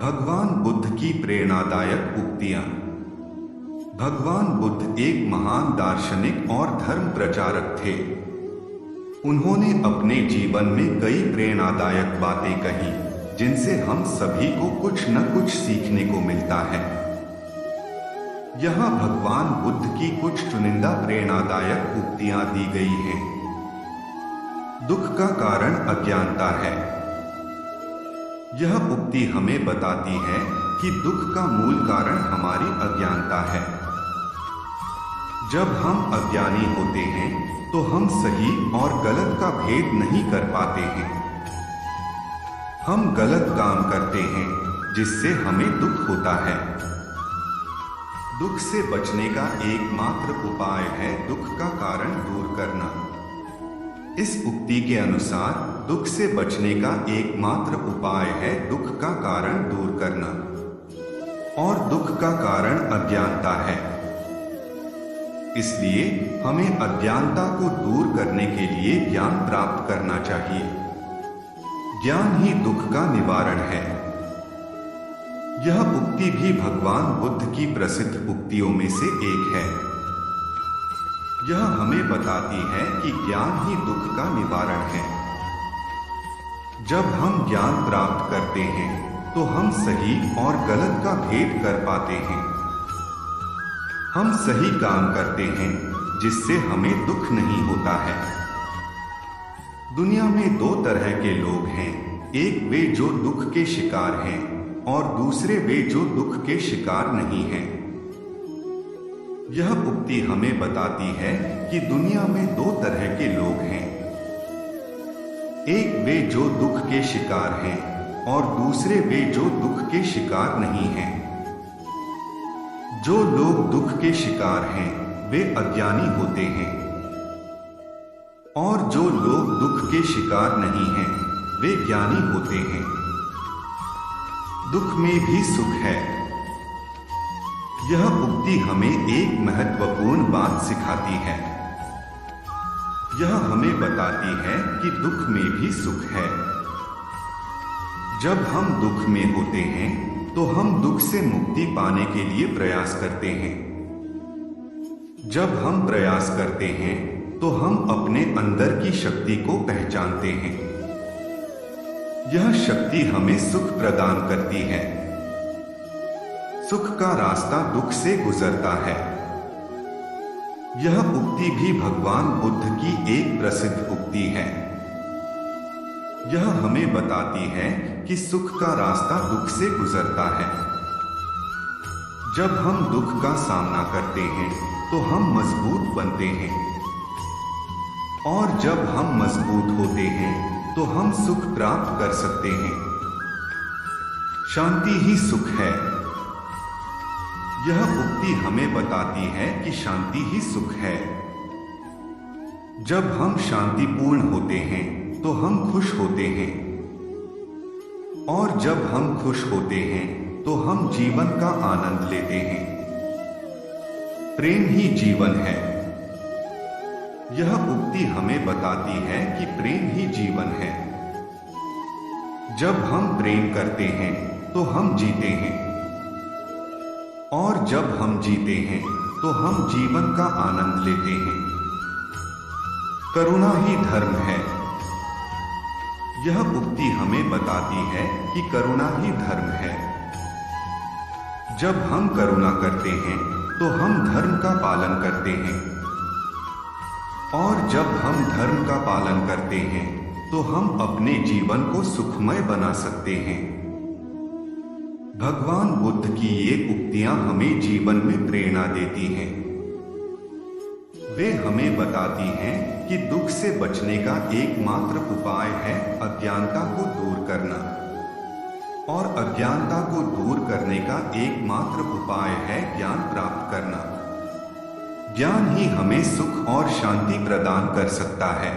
भगवान बुद्ध की प्रेरणादायक उक्तियां। भगवान बुद्ध एक महान दार्शनिक और धर्म प्रचारक थे। उन्होंने अपने जीवन में कई प्रेरणादायक बातें कही, जिनसे हम सभी को कुछ न कुछ सीखने को मिलता है। यहाँ भगवान बुद्ध की कुछ चुनिंदा प्रेरणादायक उक्तियां दी गई हैं। दुख का कारण अज्ञानता है। यह उक्ति हमें बताती है कि दुख का मूल कारण हमारी अज्ञानता है। जब हम अज्ञानी होते हैं तो हम सही और गलत का भेद नहीं कर पाते हैं। हम गलत काम करते हैं, जिससे हमें दुख होता है। दुख से बचने का एकमात्र उपाय है दुख का कारण दूर करना। इस उक्ति के अनुसार दुख से बचने का एकमात्र उपाय है दुख का कारण दूर करना, और दुख का कारण अज्ञानता है। इसलिए हमें अज्ञानता को दूर करने के लिए ज्ञान प्राप्त करना चाहिए। ज्ञान ही दुख का निवारण है। यह उक्ति भी भगवान बुद्ध की प्रसिद्ध उक्तियों में से एक है। यह हमें बताती है कि ज्ञान ही दुख का निवारण है। जब हम ज्ञान प्राप्त करते हैं तो हम सही और गलत का भेद कर पाते हैं। हम सही काम करते हैं, जिससे हमें दुख नहीं होता है। दुनिया में दो तरह के लोग हैं, एक वे जो दुख के शिकार हैं और दूसरे वे जो दुख के शिकार नहीं हैं। यह उक्ति हमें बताती है कि दुनिया में दो तरह के लोग हैं, एक वे जो दुख के शिकार हैं और दूसरे वे जो दुख के शिकार नहीं हैं। जो लोग दुख के शिकार हैं वे अज्ञानी होते हैं, और जो लोग दुख के शिकार नहीं हैं वे ज्ञानी होते हैं। दुख में भी सुख है। यह उक्ति हमें एक महत्वपूर्ण बात सिखाती है। यह हमें बताती है कि दुख में भी सुख है। जब हम दुख में होते हैं तो हम दुख से मुक्ति पाने के लिए प्रयास करते हैं। जब हम प्रयास करते हैं तो हम अपने अंदर की शक्ति को पहचानते हैं। यह शक्ति हमें सुख प्रदान करती है। सुख का रास्ता दुख से गुजरता है। यह उक्ति भी भगवान बुद्ध की एक प्रसिद्ध उक्ति है। यह हमें बताती है कि सुख का रास्ता दुख से गुजरता है। जब हम दुख का सामना करते हैं तो हम मजबूत बनते हैं, और जब हम मजबूत होते हैं तो हम सुख प्राप्त कर सकते हैं। शांति ही सुख है। यह उक्ति हमें बताती है कि शांति ही सुख है। जब हम शांतिपूर्ण होते हैं तो हम खुश होते हैं, और जब हम खुश होते हैं तो हम जीवन का आनंद लेते हैं। प्रेम ही जीवन है। यह उक्ति हमें बताती है कि प्रेम ही जीवन है। जब हम प्रेम करते हैं तो हम जीते हैं, और जब हम जीते हैं तो हम जीवन का आनंद लेते हैं। करुणा ही धर्म है। यह उक्ति हमें बताती है कि करुणा ही धर्म है। जब हम करुणा करते हैं तो हम धर्म का पालन करते हैं, और जब हम धर्म का पालन करते हैं तो हम अपने जीवन को सुखमय बना सकते हैं। भगवान बुद्ध की ये उक्तियां हमें जीवन में प्रेरणा देती हैं। वे हमें बताती हैं कि दुख से बचने का एकमात्र उपाय है अज्ञानता को दूर करना, और अज्ञानता को दूर करने का एकमात्र उपाय है ज्ञान प्राप्त करना। ज्ञान ही हमें सुख और शांति प्रदान कर सकता है।